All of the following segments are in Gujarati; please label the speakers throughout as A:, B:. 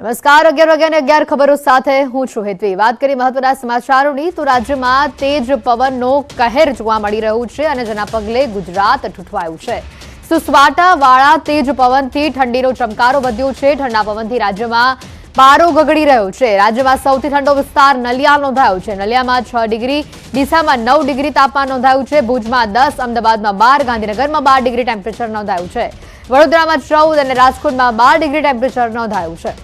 A: નમસ્કાર 11 વાગ્યાને 11 ખબરો સાથે હું છું હેતવી। વાત કરી મહત્વના સમાચારોની તો રાજ્યમાં તેજ પવનનો કહેર જોવા મળી રહ્યો છે અને જેના પગલે ગુજરાત ઠૂઠવાયું છે। સુસવાટાવાળા તેજ પવનથી ઠંડીનો ચમકારો વધ્યો છે। ઠંડા પવનથી રાજ્યમાં પારો ગગડી રહ્યો છે। રાજ્યમાં સૌથી ઠંડો વિસ્તાર નલિયા નોંધાયો છે। નલિયામાં 6 ડિગ્રી, ડીસામાં 9 ડિગ્રી તાપમાન નોંધાયું છે। ભુજમાં 10, અમદાવાદમાં 12, ગાંધીનગરમાં 12 ડિગ્રી ટેમ્પરેચર નોંધાયું છે। વડોદરામાં 14 અને રાજકોટમાં 12 ડિગ્રી ટેમ્પરેચર નોંધાયું છે।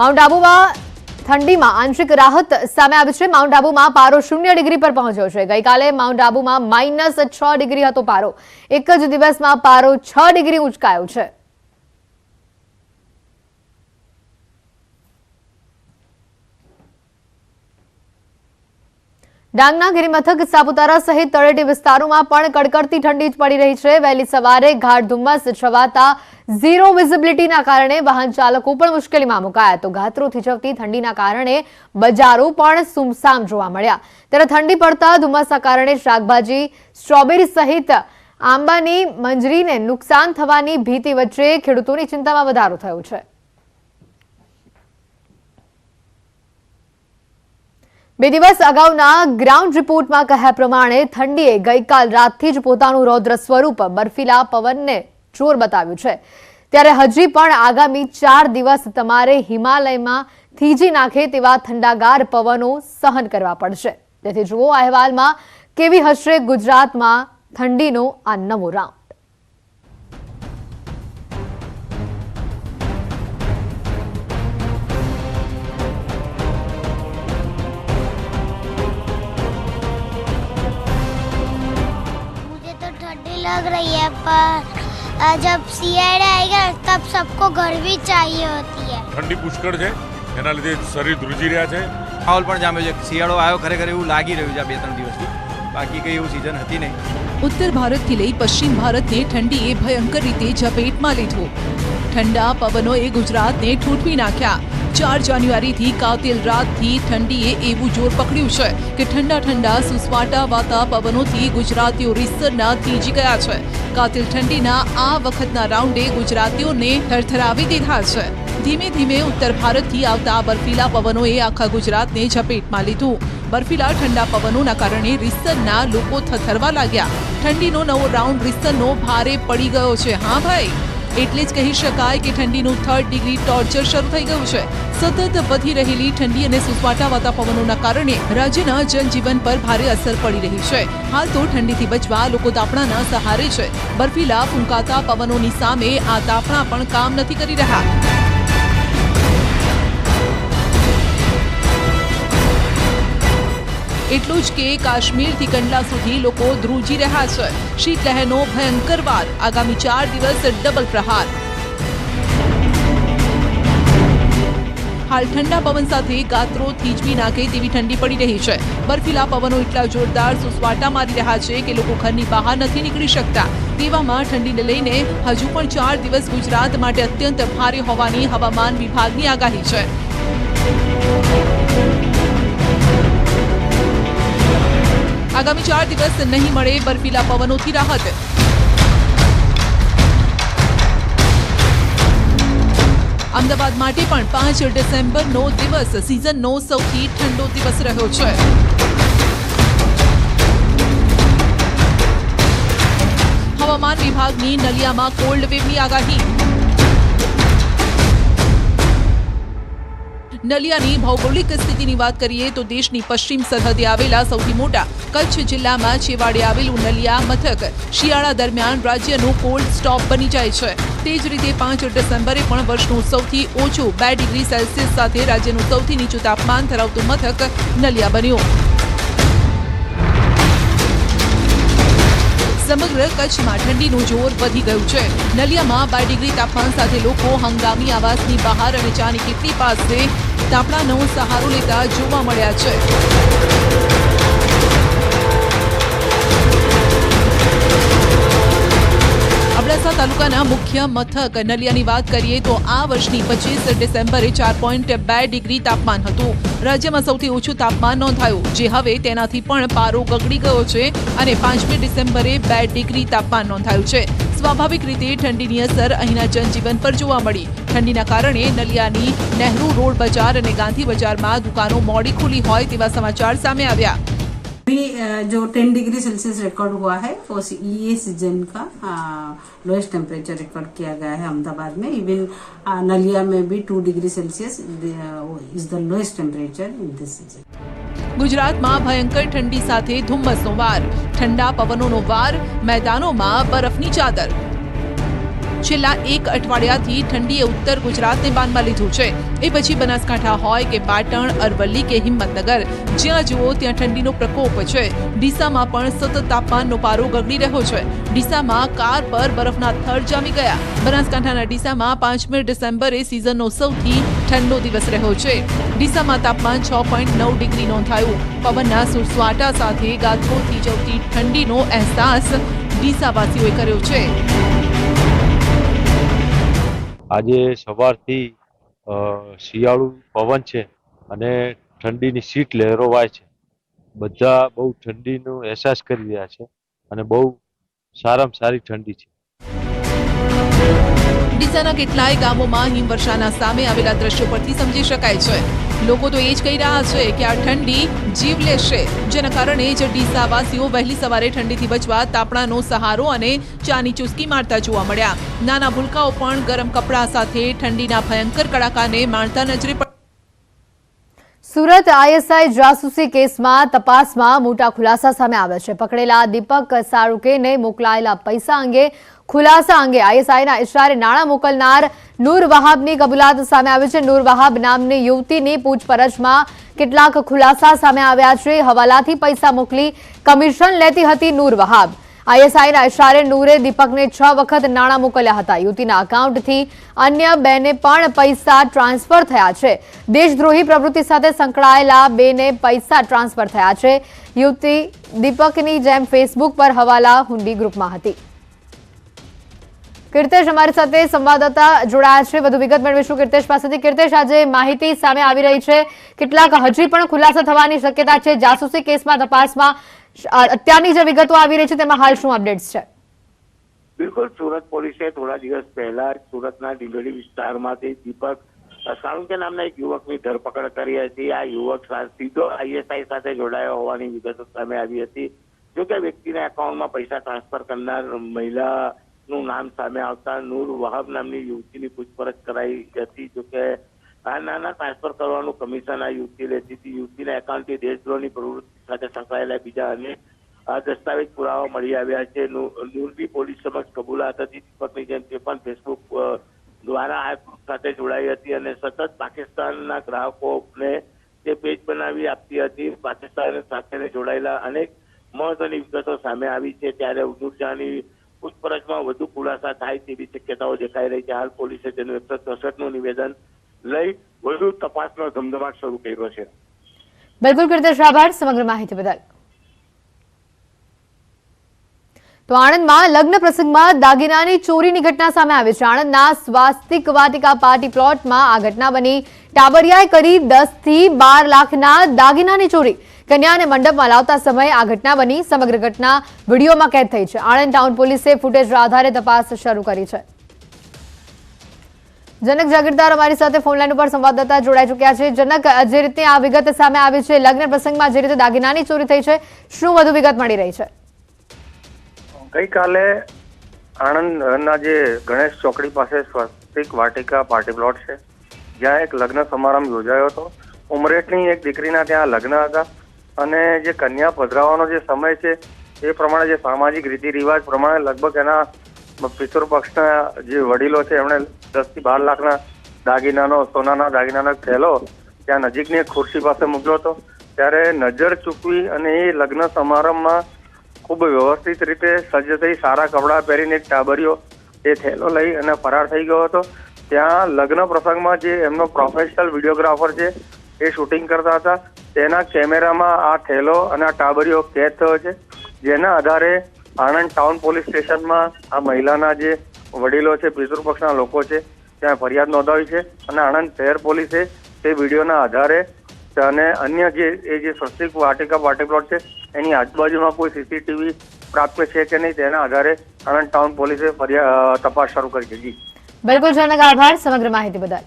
A: માઉન્ટ આબુમાં ઠંડીમાં આંશિક રાહત સામે આવી છે। માઉન્ટ આબુમાં પારો 0 ડિગ્રી પર પહોંચ્યો છે। ગઈકાલે માઉન્ટ આબુમાં -6 ડિગ્રી હતો પારો। એક જ દિવસમાં પારો 6 ડિગ્રી ઊંચકાયો છે। ડાંગના ગિરિમથક સાપુતારા સહિત તળેટી વિસ્તારોમાં પણ કડકડતી ઠંડી પડી રહી છે। વહેલી સવારે ગાઢ ધુમ્મસ છવાતા ઝીરો વિઝિબિલિટીના કારણે વાહન ચાલકો પણ મુશ્કેલીમાં મુકાયા। તો ગાત્રો થીજવતી ઠંડીના કારણે બજારો પણ સુમસામ જોવા મળ્યા। ત્યારે ઠંડી પડતા ધુમ્મસના કારણે શાકભાજી, સ્ટ્રોબેરી સહિત આંબાની મંજરીને નુકસાન થવાની ભીતિ વચ્ચે ખેડૂતોની ચિંતામાં વધારો થયો છે। બે દિવસ અગાઉના ગ્રાઉન્ડ રિપોર્ટમાં કહ્યા પ્રમાણે ઠંડીએ ગઈકાલ રાતથી જ પોતાનું રૌદ્ર સ્વરૂપ બર્ફીલા પવનને જોર બતાવ્યું છે। ત્યારે હજી પણ આગામી 4 દિવસ તમારે હિમાલયમાં થીજી નાખે તેવા ઠંડાગાર પવનો સહન કરવા પડશે। તેથી જુઓ અહેવાલમાં કેવી હશે ગુજરાતમાં ઠંડીનો આ નવો રાઉન્ડ।
B: लग रही है, पर जब सीआईडी आएगा तब सबको गर्मी चाहिए होती है।
C: ठंडी पुष्कळ છે એના લીધે શરીર ધ્રુજી રહ્યા છે।
D: માહોલ પણ જામ્યો છે। શિયાળો આવ્યો ખરેખર એવું લાગી રહ્યું છે 2-3 દિવસથી। બાકી કઈ એવું સિઝન હતી નહીં।
E: ઉત્તર ભારતથી લઈ પશ્ચિમ ભારતને ઠંડીએ ભયંકર રીતે ઝપેટમાં લીધું। ઠંડા પવનોએ ગુજરાતને ઠૂંઠવી નાખ્યા। 4 જાન્યુઆરીથી કાતિલ રાતથી ઠંડીએ એવું જોર પકડ્યું છે કે ઠંડા ઠંડા સુસવાટાવાતા પવનોથી ગુજરાતીઓ રીસરના થીજી ગયા છે। કાતિલ ઠંડીના આ વખતના રાઉન્ડે ગુજરાતીઓને થરથરાવી દીધા છે। ધીમે ધીમે ઉત્તર ભારતથી આવતા બર્ફીલા પવનોએ આખા ગુજરાતને ઝપેટમાં લીધું। બર્ફીલા ઠંડા પવનોના કારણે રીસરના લોકો થરથરવા લાગ્યા। ઠંડીનો નવો રાઉન્ડ રીસરનો ભારે પડી ગયો છે। હા ભાઈ, એટલે જ કહી શકાય કે ઠંડીનું 3rd ડિગ્રી ટોર્ચર શરૂ થઈ ગયું છે। સતત વધી રહેલી ઠંડી અને સુસવાટાવાતા પવનોના કારણે રાજ્યના જનજીવન પર ભારે અસર પડી રહી છે। હાલ તો ઠંડીથી બચવા લોકો તાપણાના સહારે છે। બર્ફીલા ફૂંકાતા પવનોની સામે આ તાપણા પણ કામ નથી કરી રહ્યા। એટલું જ કે કાશ્મીરથી કંડલા સુધી લોકો ધ્રુજી રહ્યા છે। શીતલહેરનો ભયંકર વાર, આગામી 4 દિવસ ડબલ પ્રહાર। હાલ ઠંડા પવન સાથે ગાત્રો થીજવી નાખે તેવી ઠંડી પડી રહી છે। બર્ફીલા પવનો એટલા જોરદાર સુસવાટા મારી રહ્યા છે કે લોકો ઘરની બહાર નથી નીકળી શકતા। તેવામાં ઠંડીને લઈને હજુ પણ 4 દિવસ ગુજરાત માટે અત્યંત ભારે હોવાની હવામાન વિભાગની આગાહી છે। આગામી 4 દિવસ નહીં મળે બર્ફીલા પવનોથી રાહત। અમદાવાદ માટે પણ 5 ડિસેમ્બરનો દિવસ સિઝનનો સૌથી ઠંડો દિવસ રહ્યો છે। હવામાન વિભાગની નલિયામાં કોલ્ડ વેવની આગાહી। નલિયાની ભૌગોલિક સ્થિતિની વાત કરીએ તો દેશની પશ્ચિમ સરહદે આવેલા સૌથી મોટા કચ્છ જિલ્લામાં છેવાડે આવેલું નલિયા મથક શિયાળા દરમિયાન રાજ્યનું કોલ્ડ સ્ટોપ બની જાય છે। તે જ રીતે 5 ડિસેમ્બરે પણ વર્ષનું સૌથી ઓછું 2 ડિગ્રી સેલ્સિયસ સાથે રાજ્યનું સૌથી નીચું તાપમાન ધરાવતું મથક નલિયા બન્યું। સમગ્ર કચ્છમાં ઠંડીનું જોર વધી ગયું છે। નલિયામાં 2 ડિગ્રી તાપમાન સાથે લોકો હંગામી આવાસની બહાર અને ચાની કીટલી પાસે તાપણાનો સહારો લેતા જોવા મળ્યા છે। અબડાસા તાલુકાના મુખ્ય મથક નલિયાની વાત કરીએ તો આ વર્ષની 25 ડિસેમ્બરે 4.2 ડિગ્રી તાપમાન હતું। રાજ્યમાં સૌથી ઓછું તાપમાન નોંધાયું, જે હવે તેનાથી પણ પારો ગગડી ગયો છે અને 5મી ડિસેમ્બરે 2 ડિગ્રી તાપમાન નોંધાયું છે। સ્વાભાવિક રીતે ઠંડીની અસર અહીંના જનજીવન પર જોવા મળી. ઠંડીના કારણે નલિયાની નહેરુ રોડ બજાર અને ગાંધી બજારમાં દુકાનો મોડી ખુલી હોય તેવા સમાચાર સામે આવ્યા.
F: अभी जो 10 डिग्री सेल्सियस रिकॉर्ड हुआ है वो ये सीजन का लोएस्ट टेम्परेचर रिकॉर्ड किया गया है अहमदाबाद में. इवन नलिया में भी 2 degree Celsius is the lowest temperature in this season.
E: ગુજરાતમાં ભયંકર ઠંડી સાથે ધુમ્મસનો વાર, ઠંડા પવનોનો વાર, મેદાનોમાં બરફની ચાદર. છેલ્લા એક અઠવાડિયાથી ઠંડીએ ઉત્તર ગુજરાતને બાનમાં લીધું છે. એ પછી બનાસકાંઠા હોય કે પાટણ, અરવલ્લી કે હિંમતનગર, જ્યાં જુઓ ત્યાં ઠંડીનો પ્રકોપ છે. ડીસામાં પણ સતત તાપમાનનો પારો ગગડી રહ્યો છે. ડીસામાં કાર પર બરફના થર જામી ગયા. બનાસકાંઠાના ડીસામાં 5મી ડિસેમ્બરે સિઝનનો સૌથી ઠંડો દિવસ રહ્યો છે. ડીસામાં તાપમાન 6.9 ડિગ્રી નોંધાયું. પવનના સુસવાટા સાથે ગાત્રો થીજવતી ઠંડીનો અહેસાસ ડીસાવાસીઓએ કર્યો છે.
G: આજે સવારથી શિયાળુ પવન છે અને ઠંડીની શીત લહેરોવાય છે. બધા બહુ ઠંડીનો અહેસાસ કરી રહ્યા છે અને બહુ સારામાં સારી ઠંડી છે.
E: ડીસાના કેટલાય ગામોમાં હિમવર્ષાના સામે આવેલા દ્રશ્યો પરથી સમજી શકાય છે. લોકો તો એ જ કહી રહ્યા છે કે આ ઠંડી જીવ લેશે, જેના કારણે જ ડીસાવાસીઓ વહેલી સવારે ઠંડીથી બચવા તાપણાનો સહારો અને ચાની ચુસ્કી મારતા જોવા મળ્યા. નાના ભૂલકાઓ પણ ગરમ કપડા સાથે ઠંડીના ભયંકર કડાકાને માણતા નજરે પડ્યા.
A: સુરત આઈએસઆઈ જાસૂસી કેસમાં તપાસમાં મોટા ખુલાસા સામે આવ્યા છે. પકડેલા દીપક સારુકેને મોકલાયેલા પૈસા અંગે ખુલાસા અંગે આઈએસઆઈના ઇશારે નાણાં મોકલનાર નૂર વહાબની કબૂલાત સામે આવી છે. નૂર વહાબ નામની યુવતીની પૂછપરછમાં કેટલાક ખુલાસા સામે આવ્યા છે. હવાલાથી પૈસા મોકલી કમિશન લેતી હતી નૂર વહાબ. આઈએસઆઈના ઇશારે નૂરે દીપકને 6 વખત નાણાં મોકલ્યા હતા. યુવતીના એકાઉન્ટથી અન્ય 2 ને પણ પૈસા ટ્રાન્સફર થયા છે. દેશદ્રોહી પ્રવૃત્તિ સાથે સંકળાયેલા 2 ને પૈસા ટ્રાન્સફર થયા છે. યુવતી દીપકની જેમ ફેસબુક પર હવાલા હુંડી ગ્રુપમાં હતી. કીર્તેશ અમારી સાથે સંવાદદાતા જોડાયા છે, વધુ વિગત મેળવીશું કીર્તેશ પાસેથી. કીર્તેશ, આજે માહિતી સામે આવી રહી છે, કેટલાક હજી પણ ખુલાસા થવાની શક્યતા છે જાસૂસી કેસમાં તપાસમાં. અત્યારની જે વિગતો આવી રહી છે તેમાં હાલ શું અપડેટ્સ છે?
H: બિલકુલ, સુરત પોલીસે થોડા દિવસ પહેલા સુરતના ડીંડોલી વિસ્તારમાંથી દીપક સાળુંકે નામના એક યુવકની ધરપકડ કરી હતી. આ યુવક સીધો આઈએસઆઈ સાથે જોડાયો હોવાની વિગતો સામે આવી હતી. જોકે વ્યક્તિના એકાઉન્ટમાં પૈસા ટ્રાન્સફર કરનાર મહિલાનું નામ સામે આવતા નૂર વહાબ નામની યુવતીની પૂછપરછ કરાઈ હતી. જોકે આ નાના ટ્રાન્સફર કરવાનું કમિશન આ યુવતી લેતી હતી. યુવતીના એકાઉન્ટથી દેશદ્રોહની પ્રવૃત્તિ સાથે સંકળાયેલા બીજા અને દસ્તાવેજ પુરાવા મળી આવ્યા છે. નૂરની પોલીસ સમક્ષ કબૂલાત હતી. દીપકની જેમ તે પણ ફેસબુક દ્વારા આ સાથે જોડાઈ હતી અને સતત પાકિસ્તાનના ગ્રાહકોને તે પેજ બનાવી આપતી હતી. પાકિસ્તાન સાથે જોડાયેલા અનેક મહત્વની વિગતો સામે આવી છે. ત્યારે નૂરજહાંની પૂછપરછમાં વધુ ખુલાસા થાય તેવી શક્યતાઓ દેખાઈ રહી છે. હાલ પોલીસે તેનું 164નું નિવેદન લઈ વધુ તપાસનો ધમધમાટ શરૂ કર્યો છે.
A: બિલકુલ કીર્તેશ, આભાર સમગ્ર માહિતી બદલ. તો આણંદમાં લગ્ન પ્રસંગમાં દાગીનાની ચોરીની ઘટના સામે આવી છે. આણંદના સ્વાસ્તિક વાટિકા પાર્ટી પ્લોટમાં આ ઘટના બની. ટાબરિયાએ કરી 10 થી 12 લાખના દાગીનાની ચોરી. કન્યાને મંડપમાં લાવતા સમયે આ ઘટના બની. સમગ્ર ઘટના વિડીયોમાં કેદ થઈ છે. આણંદ ટાઉન પોલીસે ફૂટેજના આધારે તપાસ શરૂ કરી છે. જનક જાગીરદાર અમારી સાથે ફોનલાઈન ઉપર સંવાદદાતા જોડાઈ ચૂક્યા છે. જનક, જે રીતે આ વિગત સામે આવી છે, લગ્ન પ્રસંગમાં જે રીતે દાગીનાની ચોરી થઈ છે, શું વધુ વિગત મળી રહી છે?
I: ગઈકાલે આણંદના જે ગણેશ ચોકડી પાસે સ્વાસ્તિક વાટિકા પાર્ટી પ્લોટ છે, જ્યાં એક લગ્ન સમારંભ યોજાયો હતો. ઉમરેઠની એક દીકરીના ત્યાં લગ્ન હતા અને જે કન્યા પધરાવવાનો જે સમય છે એ પ્રમાણે જે સામાજિક રીતિ રિવાજ પ્રમાણે લગભગ એના પિતૃ પક્ષના જે વડીલો છે એમણે 10 થી 12 લાખના દાગીનાનો સોનાના દાગીનાનો થેલો ત્યાં નજીકની એક ખુરશી પાસે મૂક્યો હતો. ત્યારે નજર ચૂકવી અને એ લગ્ન સમારંભમાં ખૂબ વ્યવસ્થિત રીતે સજ્જ થઈ સારા કપડાં પહેરીને એક ટાબરિયો એ થેલો લઈ અને ફરાર થઈ ગયો હતો. ત્યાં લગ્ન પ્રસંગમાં જે એમનો પ્રોફેશનલ વિડીયોગ્રાફર છે એ શૂટિંગ કરતા હતા. તેના કેમેરામાં આ થેલો અને આ ટાબરિયો કેદ થયો છે. જેના આધારે આણંદ ટાઉન પોલીસ સ્ટેશનમાં આ મહિલાના જે વડીલો છે, પિતૃપક્ષના લોકો છે, ત્યાં ફરિયાદ નોંધાવી છે અને આણંદ શહેર પોલીસે તે વિડીયોના આધારે અને અન્ય જે સ્વસ્તિક વાટિકા પાર્ટી પ્લોટ છે એની આજુબાજુમાં કોઈ સીસીટીવી પ્રાપ્ત છે કે નહીં તેના આધારે આણંદ ટાઉન પોલીસે તપાસ શરૂ કરી છે. જી
A: બિલકુલ જનક, આભાર સમગ્ર માહિતી બદલ.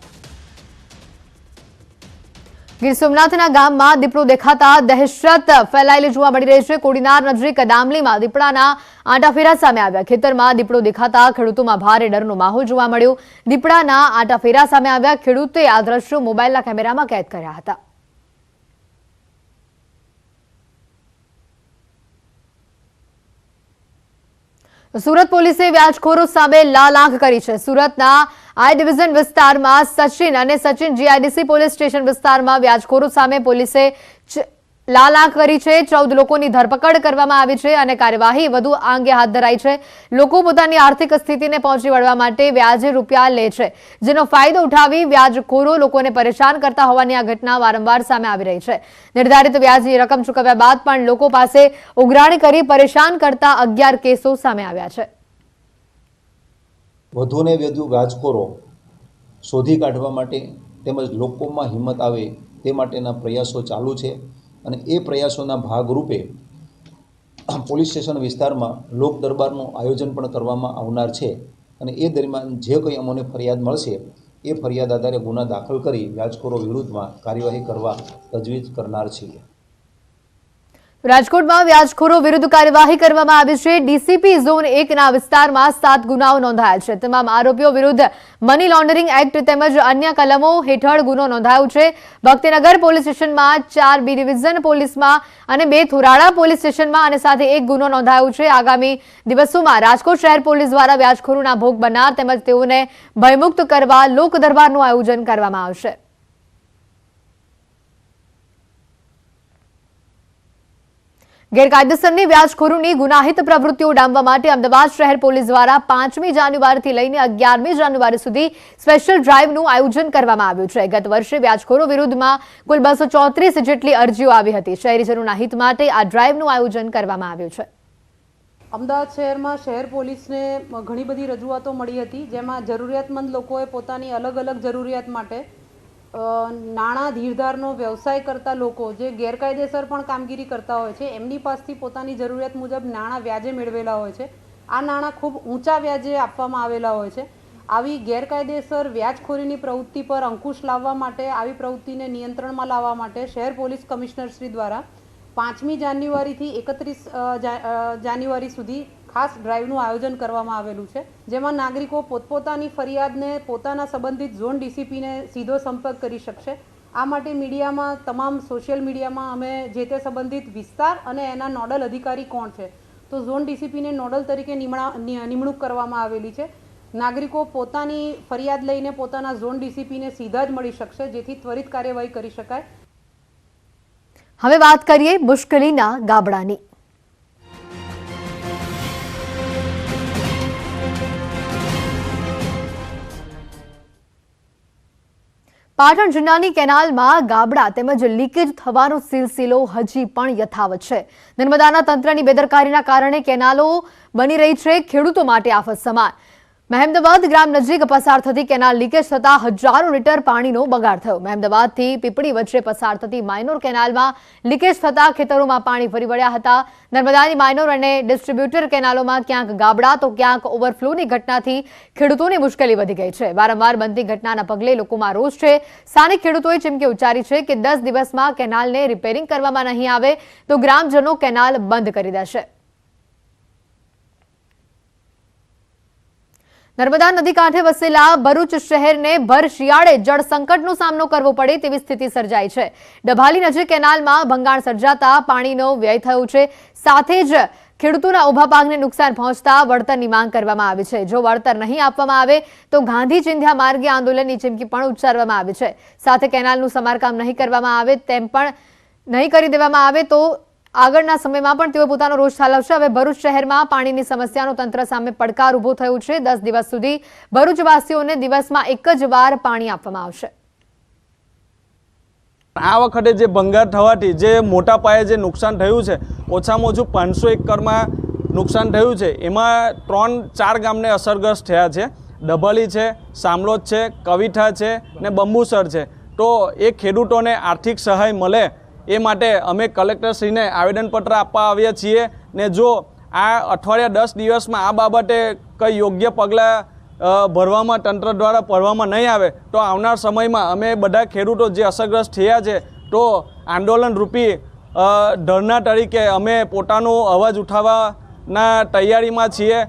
A: ગીર સોમનાથના ગામમાં દીપડો દેખાતા દહેશત ફેલાયેલી જોવા મળી રહી છે. કોડીનાર નજીક દામલીમાં દીપડાના આંટાફેરા સામે આવ્યા. ખેતરમાં દીપડો દેખાતા ખેડૂતોમાં ભારે ડરનો માહોલ જોવા મળ્યો. દીપડાના આંટાફેરા સામે આવ્યા. ખેડૂતે આ દ્રશ્યો મોબાઈલના કેમેરામાં કેદ કર્યા હતા. સુરત પોલીસે વ્યાજખોરો સામે લાલ આંખ કરી છે. સુરતના આઈ ડિવિઝન વિસ્તારમાં સચિન અને સચિન જીઆઈડીસી પોલીસ સ્ટેશન વિસ્તારમાં વ્યાજખોરો સામે પોલીસે લાલ આંખ કરી છે. 14 લોકોની ધરપકડ કરવામાં આવી છે અને કાર્યવાહી વધુ અંગે હાથ ધરાઈ છે. લોકો પોતાની આર્થિક સ્થિતિને પહોંચી વળવા માટે વ્યાજે રૂપિયા લે છે, જેનો ફાયદો ઉઠાવી વ્યાજખોરો લોકોને પરેશાન કરતા હોવાની આ ઘટના વારંવાર સામે આવી રહી છે. નિર્ધારિત વ્યાજની રકમ ચૂકવ્યા બાદ પણ લોકો પાસે ઉઘરાણી કરી પરેશાન કરતા 11 કેસો સામે આવ્યા છે.
J: વધુને વધુ વ્યાજખોરો શોધી કાઢવા માટે તેમજ લોકોમાં હિંમત આવે તે માટેના પ્રયાસો ચાલુ છે અને એ પ્રયાસોના ભાગરૂપે પોલીસ સ્ટેશન વિસ્તારમાં લોક દરબારનું આયોજન પણ કરવામાં આવનાર છે અને એ દરમિયાન જે કંઈ અમને ફરિયાદ મળશે એ ફરિયાદ આધારે ગુના દાખલ કરી વ્યાજખોરો વિરુદ્ધમાં કાર્યવાહી કરવા તજવીજ કરનાર છીએ.
A: રાજકોટમાં વ્યાજખોરો વિરુદ્ધ કાર્યવાહી કરવામાં આવી છે. ડીસીપી ઝોન 1ના વિસ્તારમાં 7 ગુનાઓ નોંધાયા છે. તમામ આરોપીઓ વિરુદ્ધ મની લોન્ડરિંગ એક્ટ તેમજ અન્ય કલમો હેઠળ ગુનો નોંધાયો છે. ભક્તિનગર પોલીસ સ્ટેશનમાં 4 બી ડિવિઝન પોલીસમાં અને 2 થોરાળા પોલીસ સ્ટેશનમાં અને સાથે 1 ગુનો નોંધાયો છે. આગામી દિવસોમાં રાજકોટ શહેર પોલીસ દ્વારા વ્યાજખોરોના ભોગ બનનાર તેમજ તેઓને ભયમુક્ત કરવા લોક દરબારનું આયોજન કરવામાં આવશે. ગેરકાયદેસરની વ્યાજખોરીની ગુનાહિત પ્રવૃત્તિઓ ડામવા માટે અમદાવાદ શહેર પોલીસ દ્વારા 5મી જાન્યુઆરીથી લઈને 11મી જાન્યુઆરી સુધી સ્પેશિયલ ડ્રાઇવનું આયોજન કરવામાં આવ્યું છે. ગત વર્ષે વ્યાજખોરો વિરુદ્ધમાં કુલ 234 જેટલી અરજીઓ આવી હતી. શહેરીજનોના હિત માટે આ ડ્રાઇવનું આયોજન કરવામાં આવ્યું છે.
K: અમદાવાદ શહેરમાં શહેર પોલીસને ઘણી બધી રજૂઆતો મળી હતી, જેમાં જરૂરિયાતમંદ લોકોએ પોતાની અલગ અલગ જરૂરિયાત માટે નાણાં ધીરધારનો વ્યવસાય કરતા લોકો જે ગેરકાયદેસર પણ કામગીરી કરતા હોય છે એમની પાસેથી પોતાની જરૂરિયાત મુજબ નાણાં વ્યાજે મેળવેલા હોય છે. આ નાણાં ખૂબ ઊંચા વ્યાજે આપવામાં આવેલા હોય છે. આવી ગેરકાયદેસર વ્યાજખોરીની પ્રવૃત્તિ પર અંકુશ લાવવા માટે, આવી પ્રવૃત્તિને નિયંત્રણમાં લાવવા માટે શહેર પોલીસ કમિશનર શ્રી દ્વારા 5મી જાન્યુઆરીથી 31 જાન્યુઆરી સુધી ખાસ ડ્રાઇવનું આયોજન કરવામાં આવેલું છે, જેમાં નાગરિકો પોતપોતાની ફરિયાદને પોતાના સંબંધિત ઝોન ડીસીપીને સીધો સંપર્ક કરી શકશે. આ માટે મીડિયામાં, તમામ સોશિયલ મીડિયામાં અમે જે તે સંબંધિત વિસ્તાર અને એના નોડલ અધિકારી કોણ છે, તો ઝોન ડીસીપીને નોડલ તરીકે નિમણૂક કરવામાં આવેલી છે. નાગરિકો પોતાની ફરિયાદ લઈને પોતાના ઝોન ડીસીપીને સીધા જ મળી શકશે, જેથી ત્વરિત કાર્યવાહી કરી શકાય.
A: હવે વાત કરીએ મુશ્કેલીના ગાબડાની. પાટણ જિલ્લાની કેનાલમાં ગાબડા તેમજ લીકેજ થવાનો સિલસિલો હજી પણ યથાવત છે. નર્મદાના તંત્રની બેદરકારીના કારણે કેનાલો બની રહી છે ખેડૂતો માટે આફત સમાન. મહેમદાવાદ ગ્રામ નજીક પસાર થતી કેનાલ લીકેજ થતા હજારો લીટર પાણીનો બગાડ થયો. મહેમદાવાદથી પીપળી વચ્ચે પસાર થતી માઇનોર કેનાલમાં લીકેજ થતા ખેતરોમાં પાણી ફરી વળ્યા હતા. નર્મદાની માઇનોર અને ડિસ્ટ્રીબ્યુટર કેનાલોમાં ક્યાંક ગાબડા તો ક્યાંક ઓવરફ્લોની ઘટનાથી ખેડૂતોની મુશ્કેલી વધી ગઈ છે. વારંવાર બનતી ઘટનાના પગલે લોકોમાં રોષ છે. સ્થાનિક ખેડૂતોએ ચીમકી ઉચ્ચારી છે કે 10 દિવસમાં કેનાલને રિપેરિંગ કરવામાં નહીં આવે તો ગ્રામજનો કેનાલ બંધ કરી દેશે. નર્મદા નદી કાંઠે વસેલા ભરૂચ શહેરને ભર શિયાળે જળ સંકટનો સામનો કરવો પડે તેવી સ્થિતિ સર્જાઈ છે. ડભાલી નજીક કેનાલમાં ભંગાણ સર્જાતા પાણીનો વ્યય થયો છે. સાથે જ ખેડૂતોના ઉભા પાકને નુકસાન પહોંચતા વળતરની માંગ કરવામાં આવી છે. જો વળતર નહીં આપવામાં આવે તો ગાંધી ચિંધ્યા માર્ગે આંદોલનની ચીમકી પણ ઉચ્ચારવામાં આવી છે. સાથે કેનાલનું સમારકામ નહીં કરવામાં આવે તેમ પણ નહીં કરી દેવામાં આવે તો આગળના સમયમાં પણ તેઓ પોતાનો રોષ ઠાલવશે. હવે ભરૂચ શહેરમાં પાણીની સમસ્યાનો તંત્ર સામે પડકાર ઉભો થયો છે. 10 દિવસ સુધી ભરૂચવાસીઓને દિવસમાં એક જ વાર પાણી આપવામાં આવશે.
L: આ વખતે જે ભંગાર થવાથી જે મોટા પાયે જે નુકસાન થયું છે, ઓછામાં ઓછું 500 એકરમાં નુકસાન થયું છે. એમાં 3-4 ગામને અસરગ્રસ્ત થયા છે. ડભલી છે, સામલોદ છે, કવિઠા છે ને બંબુસર છે. તો એ ખેડૂતોને આર્થિક સહાય મળે એ માટે અમે કલેક્ટરશ્રીને આવેદનપત્ર આપવા આવ્યા છીએ. ને જો આ અઠવાડિયા 10 દિવસમાં આ બાબતે કંઈ યોગ્ય પગલાં ભરવામાં તંત્ર દ્વારા ભરવામાં નહીં આવે તો આવનાર સમયમાં અમે બધા ખેડૂતો જે અસરગ્રસ્ત થયા છે તો આંદોલન રૂપી ધરના તરીકે અમે પોતાનો અવાજ ઉઠાવવાના તૈયારીમાં છીએ.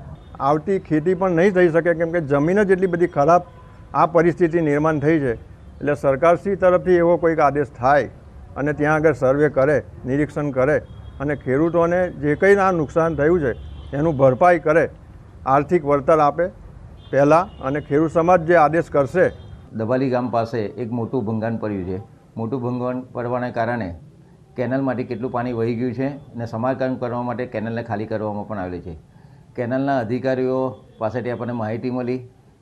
M: આવતી ખેતી પણ નહીં થઈ શકે કેમ કે જમીન જ એટલી બધી ખરાબ આ પરિસ્થિતિ નિર્માણ થઈ છે. એટલે સરકારશ્રી તરફથી એવો કોઈક આદેશ થાય અને ત્યાં આગળ સર્વે કરે, નિરીક્ષણ કરે અને ખેડૂતોને જે કંઈ આ નુકસાન થયું છે એનું ભરપાઈ કરે, આર્થિક વળતર આપે પહેલાં, અને ખેડૂત સમાજ જે આદેશ કરશે.
N: દબાલી ગામ પાસે એક મોટું ભંગાણ પડ્યું છે. મોટું ભંગાણ પડવાને કારણે કેનલમાંથી કેટલું પાણી વહી ગયું છે અને સમારકામ કરવા માટે કેનલને ખાલી કરવામાં પણ આવેલી છે. કેનલના અધિકારીઓ પાસેથી આપણને માહિતી મળી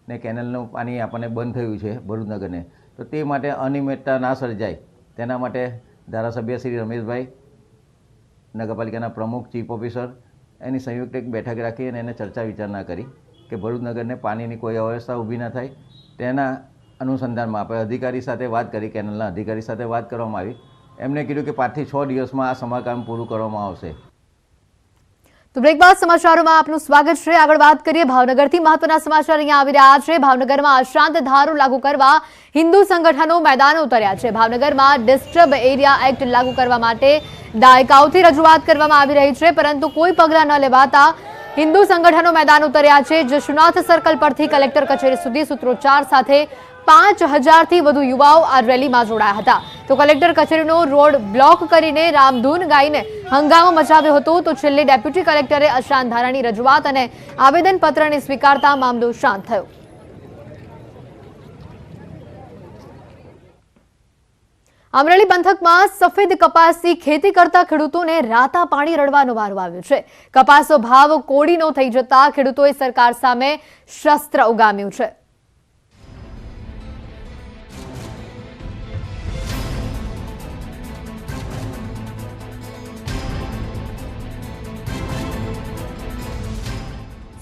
N: ને કેનલનું પાણી આપણને બંધ થયું છે ભરૂચ નગરને. તો તે માટે અનિયમિતતા ના સર્જાય તેના માટે ધારાસભ્ય શ્રી રમેશભાઈ, નગરપાલિકાના પ્રમુખ, ચીફ ઓફિસર એની સંયુક્ત એક બેઠક રાખી અને એને ચર્ચા વિચારણા કરી કે ભરૂચ નગરને પાણીની કોઈ અવ્યવસ્થા ઊભી ના થાય. તેના અનુસંધાનમાં આપણે અધિકારી સાથે વાત કરી, કેનલના અધિકારી સાથે વાત કરવામાં આવી. એમણે કીધું કે 5 થી 6 દિવસમાં આ સમારકામ પૂરું કરવામાં આવશે.
A: તો બ્રેક બાદ સમાચારોમાં આપનું સ્વાગત છે. આગળ વાત કરીએ ભાવનગરથી. મહત્વના સમાચાર અહીંયા આવી રહ્યા છે. ભાવનગરમાં અશાંત ધારો લાગુ કરવા હિન્દુ સંગઠનો મેદાને ઉતર્યા છે. ભાવનગરમાં ડિસ્ટર્બ એરિયા એક્ટ લાગુ કરવા માટે દાયકાઓથી રજૂઆત કરવામાં આવી રહી છે, પરંતુ કોઈ પગલાં ન લેવાતા હિન્દુ સંગઠનો મેદાન ઉતર્યા છે. જશુનાથ સર્કલ પરથી કલેક્ટર કચેરી સુધી સૂત્રોચ્ચાર સાથે 5000થી વધુ યુવાઓ આ રેલીમાં જોડાયા હતા. તો કલેક્ટર કચેરીનો રોડ બ્લોક કરીને રામધૂન ગાઈને હંગામો મચાવ્યો હતો. તો છેલ્લે ડેપ્યુટી કલેક્ટરે અશાંત ધારાની રજૂઆત અને આવેદનપત્રને સ્વીકારતા મામલો શાંત થયો. અમરેલી પંથકમાં સફેદ કપાસની ખેતી કરતા ખેડૂતોને રાતા પાણી રડવાનો વારો આવ્યો છે. કપાસનો ભાવ કોડીનો થઈ જતા ખેડૂતોએ સરકાર સામે શસ્ત્ર ઉગામ્યું છે.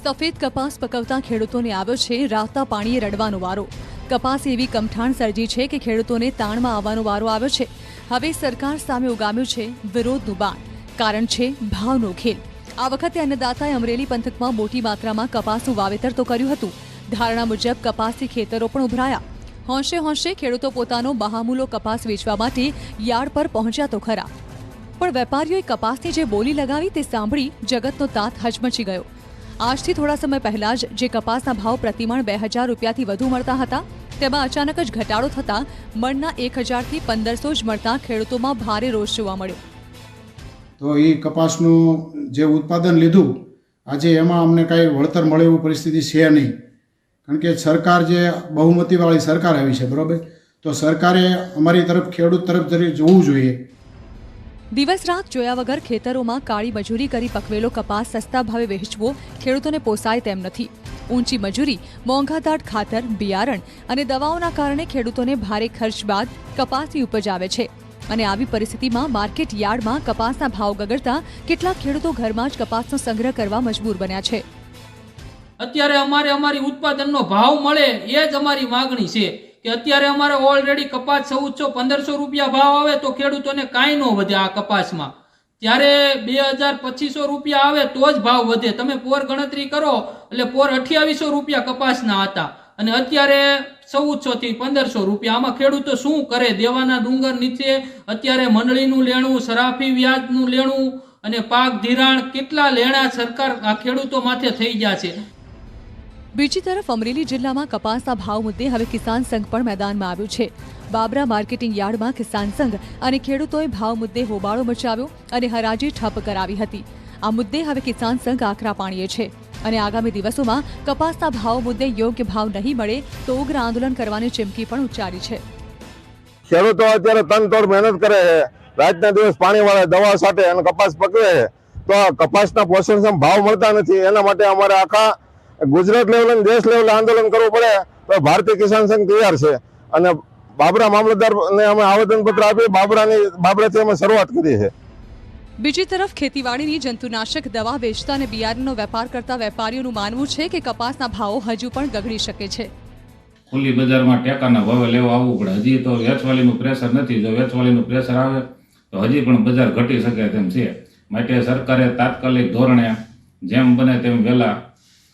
E: સફેદ કપાસ પકવતા ખેડૂતોને આવ્યો છે રાતા પાણીએ રડવાનો વારો. કપાસ એવી કમઠાણ સર્જી છે કે ખેડૂતોને તાણમાં આવવાનો વારો આવ્યો છે. હવે સરકાર સામે ઉગામ્યું છે વિરોધનું બાણ. કારણ છે ભાવનો ખેલ. આ વખતે અન્નદાતાએ અમરેલી પંથકમાં મોટી માત્રામાં કપાસનું વાવેતર તો કર્યું હતું. ધારણા મુજબ કપાસથી ખેતરો પણ ઉભરાયા. હોંશે હોંશે ખેડૂતો પોતાનો બહામૂલો કપાસ વેચવા માટે યાર્ડ પર પહોંચ્યા તો ખરા, પણ વેપારીઓએ કપાસની જે બોલી લગાવી તે સાંભળી જગતનો તાત હચમચી ગયો. આજથી થોડા સમય પહેલા જ જે કપાસના ભાવ પ્રતિમણ 2000 રૂપિયાથી વધુ મળતા હતા તેમાં અચાનક જ ઘટાડો થતા મણના 1000 થી 1500 જ મળતા ખેડૂતોમાં ભારે રોષ જોવા મળ્યો.
O: તો એ કપાસનું જે ઉત્પાદન લીધું આજે એમાં અમને કાંઈ વળતર મળે એવું પરિસ્થિતિ છે નહીં, કારણ કે સરકાર જે બહુમતીવાળી સરકાર આવી છે, બરાબર, તો સરકારે અમારી તરફ, ખેડૂત તરફ જરી જોવું જોઈએ.
E: દિવસ રાત જોયા વગર ખેતરોમાં કાળી મજૂરી કરી પકવેલો કપાસ સસ્તા ભાવે વેચવો ખેડૂતોને પોસાય તેમ નથી. ઊંચી મજૂરી, મોંઘાદાટ ખાતર, બિયારણ અને દવાઓના કારણે ખેડૂતોને ભારે ખર્ચ બાદ કપાસની ઉપજ આવે છે. અને આવી પરિસ્થિતિમાં માર્કેટ યાર્ડમાં કપાસના ભાવ ગગડતા કેટલાક ખેડૂતો ઘરમાં જ કપાસનો સંગ્રહ કરવા મજબૂર બન્યા છે.
P: અત્યારે અમારી ઉત્પાદનનો ભાવ મળે એ જ અમારી માગણી છે કે અત્યારે અમારે ઓલરેડી કપાસ 1400-1500 રૂપિયા ભાવ આવે તો ખેડૂતોને કાંઈ ન વધે આ કપાસમાં. ત્યારે 2000-2500 રૂપિયા આવે તો જ ભાવ વધે. તમે પોર ગણતરી કરો એટલે પોર 2800 રૂપિયા કપાસના હતા અને અત્યારે 1400 થી 1500 રૂપિયા. આમાં ખેડૂતો શું કરે? દેવાના ડુંગર નીચે અત્યારે મંડળીનું લેણું, સરાફી વ્યાજનું લેણું અને પાક ધિરાણ કેટલા લેણા સરકાર આ ખેડૂતો માથે થઈ ગયા છે.
E: બીજી તરફ અમરેલી જિલ્લામાં કપાસના ભાવ મુદ્દે હવે કિસાન સંઘ પણ મેદાનમાં આવ્યું છે. બાબરા માર્કેટિંગ યાર્ડમાં કિસાન સંઘ અને ખેડૂતોએ ભાવ મુદ્દે હોબાળો મચાવ્યો અને હરાજી ઠપ કરાવી હતી. આ મુદ્દે હવે કિસાન સંઘ આકરા પાણીએ છે અને આગામી દિવસોમાં કપાસના ભાવ મુદ્દે યોગ્ય ભાવ નહીં મળે તો ઉગ્ર આંદોલન કરવાની ચીમકી પણ ઉચ્ચારી છે.
Q: ખેડૂતો અત્યારે તનતોડ મહેનત કરે છે, રાતના દિવસ પાણીવાળા દવા સાથે અને કપાસ પકવે છે, તો કપાસના પોષણક્ષમ ભાવ મળતા નથી. એના માટે અમારે આખા ગુજરાત લેવલે, દેશ લેવલે આંદોલન કરવું પડે તો ભારતીય કિસાન સંઘ તૈયાર છે. અને બાબરા મામલતદારને અમે આવેદનપત્ર આપી બાબરાથી અમે શરૂઆત કરી છે.
E: બીજી તરફ ખેતીવાડીની જંતુનાશક દવા વેચતા અને બિયારણનો વેપાર કરતા વેપારીઓનું માનવું છે કે કપાસના ભાવો હજુ પણ ગગડી શકે છે.
R: ખુલ્લી બજારમાં ટેકાના ભાવે લેવા આવવું પડે. હજી તો વેચવાલીનું પ્રેશર નથી. જો વેચવાલીનું પ્રેશર આવે તો હજી પણ બજાર ઘટી શકે તેમ છે. માટે સરકારે તાત્કાલિક ધોરણે જેમ બને તેમ વહેલા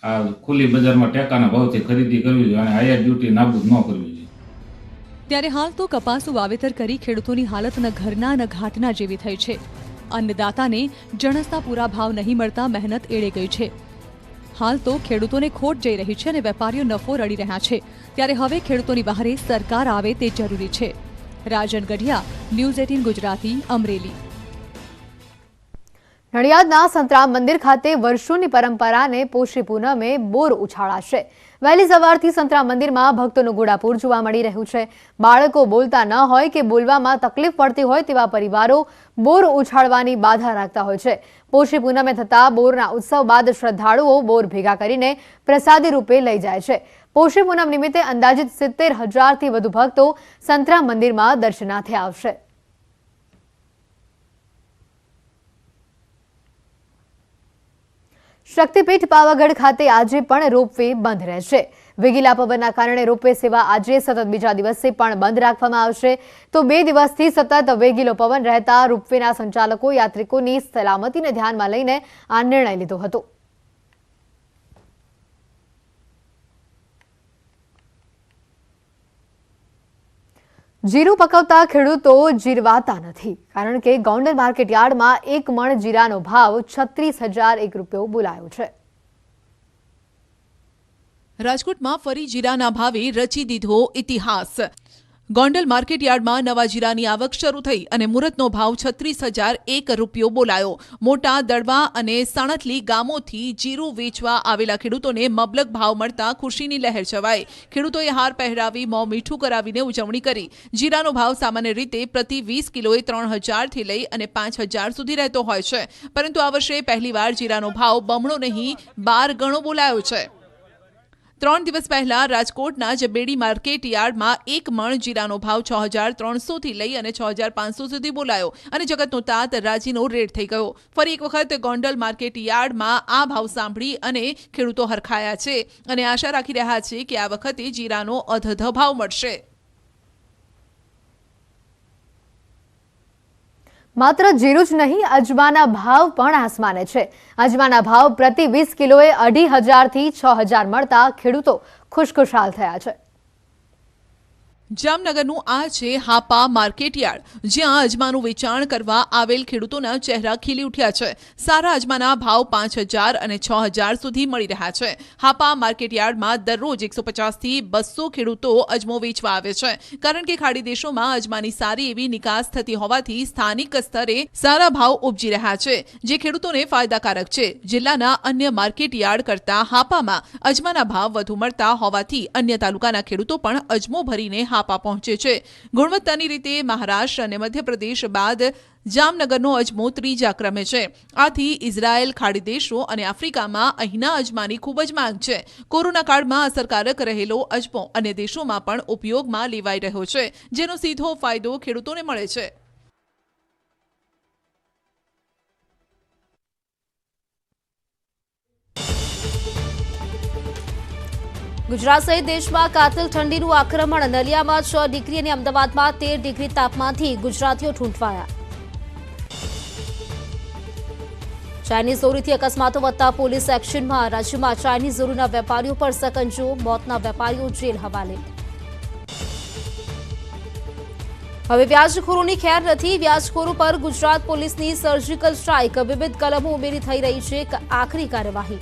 R: આ ખુલ્લી બજારમાં ટેકાના ભાવથી ખરીદી કરવી જોઈએ અને આયાત ડ્યુટી નાબૂદ ન કરવી જોઈએ.
S: ત્યારે હાલ તો કપાસનું વાવેતર કરી ખેડૂતોની હાલત ન ઘરના ન ઘાટના જેવી થઈ છે. અન્નદાતાને જણસના પૂરા ભાવ નહીં મળતા મહેનત એળે ગઈ છે. હાલ તો ખેડૂતોને ખોટ જઈ રહી છે અને વેપારીઓ નફો રડી રહ્યા છે. ત્યારે હવે ખેડૂતોની વહારે સરકાર આવે તે જરૂરી છે. રાજન ગઢિયા, ન્યૂઝ 18 ગુજરાતી, અમરેલી.
A: નડિયાદના સંતરામ મંદિર ખાતે વર્ષોની પરંપરાને પોષી પૂનમે બોર ઉછાળાશે. વહેલી સવારથી સંતરામ મંદિરમાં ભક્તોનું ઘોડાપૂર જોવા મળી રહ્યું છે. બાળકો બોલતા ન હોય કે બોલવામાં તકલીફ પડતી હોય તેવા પરિવારો બોર ઉછાળવાની બાધા રાખતા હોય છે. પોષી પૂનમે થતા બોરના ઉત્સવ બાદ શ્રદ્ધાળુઓ બોર ભેગા કરીને પ્રસાદી રૂપે લઈ જાય છે. પોષી પૂનમ નિમિત્તે અંદાજિત 70,000થી વધુ ભક્તો સંતરામ મંદિરમાં દર્શનાર્થે આવશે. શક્તિપીઠ પાવાગઢ ખાતે આજે પણ રોપવે બંધ રહેશે. વેગીલા પવનના કારણે રોપવે સેવા આજે સતત બીજા દિવસે પણ બંધ રાખવામાં આવશે. તો 2 દિવસથી સતત વેગીલો પવન રહેતા રોપવેના સંચાલકો યાત્રિકોની સલામતીને ધ્યાનમાં લઈને આ નિર્ણય લીધો હતો. જીરું પકવતા ખેડૂતો જીરવાતા નથી, કારણ કે ગોંડલ માર્કેટ યાર્ડમાં 1 મણ જીરાનો ભાવ 36,001 રૂપિયો બોલાયો છે.
E: રાજકોટમાં ફરી જીરાના ભાવે રચી દીધો ઇતિહાસ. ગોંડલ માર્કેટ યાર્ડમાં નવા જીરાની આવક શરૂ થઈ અને મુહૂર્તનો ભાવ 36,001 રૂપિયો બોલાયો. મોટા દડવા અને સાણથલી ગામોથી જીરું વેચવા આવેલા ખેડૂતોને મબલક ભાવ મળતા ખુશીની લહેર છવાઈ. ખેડૂતોએ હાર પહેરાવી મોં મીઠું કરાવીને ઉજવણી કરી. જીરાનો ભાવ સામાન્ય રીતે પ્રતિ 20 કિલોએ 3,000થી લઈ અને 5,000 સુધી રહેતો હોય છે, પરંતુ આ વર્ષે પહેલીવાર જીરાનો ભાવ બમણો નહીં 12 ગણો બોલાયો છે. 3 દિવસ પહેલા રાજકોટના જબેડી માર્કેટ યાર્ડમાં 1 મણ જીરાનો ભાવ 6,300થી લઈ અને 6,500 સુધી બોલાયો અને જગતનો તાત રાજીનો રેટ થઈ ગયો. ફરી એક વખત ગોંડલ માર્કેટ યાર્ડમાં આ ભાવ સાંભળી અને ખેડૂતો હરખાયા છે અને આશા રાખી રહ્યા છે કે આ વખતે જીરાનો અધધ ભાવ મળશે.
A: માત્ર જીરું જ નહીં, અજમાના ભાવ પણ આસમાને છે. અજમાના ભાવ પ્રતિ 20 કિલોએ 2,500થી 6,000 મળતા ખેડૂતો ખુશખુશાલ થયા છે.
E: જામનગરનું આ છે હાપા માર્કેટ યાર્ડ, જ્યાં અજમાનું વેચાણ કરવા આવેલ ખેડૂતોના ચહેરા ખીલી ઉઠ્યા છે. સારા અજમાના ભાવ 5,000 અને 6,000 સુધી મળી રહ્યા છે. હાપા માર્કેટ યાર્ડમાં દરરોજ 150થી 200 ખેડૂતો અજમો વેચવા આવે છે, કારણ કે ખાડી દેશોમાં અજમાની સારી એવી નિકાસ થતી હોવાથી સ્થાનિક સ્તરે સારા ભાવ ઉપજી રહ્યા છે, જે ખેડૂતોને ફાયદાકારક છે. જિલ્લાના અન્ય માર્કેટ યાર્ડ કરતા હાપામાં અજમાના ભાવ વધુ મળતા હોવાથી અન્ય તાલુકાના ખેડૂતો પણ અજમો ભરીને હાપા પહોંચે છે. ગુણવત્તાની રીતે મહારાષ્ટ્ર અને મધ્યપ્રદેશ બાદ જામનગરનો અજમો 3જા ક્રમે છે. આથી ઇઝરાયલ, ખાડી દેશો અને આફ્રિકામાં અહીંના અજમાની ખૂબ જ માંગ છે. કોરોના કાળમાં અસરકારક રહેલો અજમો અન્ય દેશોમાં પણ ઉપયોગમાં લેવાઈ રહ્યો છે, જેનો સીધો ફાયદો ખેડૂતોને મળે છે.
T: ગુજરાત સહિત દેશમાં કાતિલ ઠંડીનું આક્રમણ. નલિયામાં 6 ડિગ્રી અને અમદાવાદમાં 13 ડિગ્રી તાપમાનથી ગુજરાતીઓ ઠૂંઠવાયા. ચાઇનીઝ દોરીથી અકસ્માતો વધતા પોલીસ એક્શનમાં. રાજ્યમાં ચાઇનીઝ દોરીના વેપારીઓ પર સકંજો, મોતના વેપારીઓ જેલ હવાલે. હવે વ્યાજખોરોની ખેર નથી. વ્યાજખોરો પર ગુજરાત પોલીસની સર્જિકલ સ્ટ્રાઇક. વિવિધ કલમો ઉમેરી થઈ રહી છે આખરી કાર્યવાહી.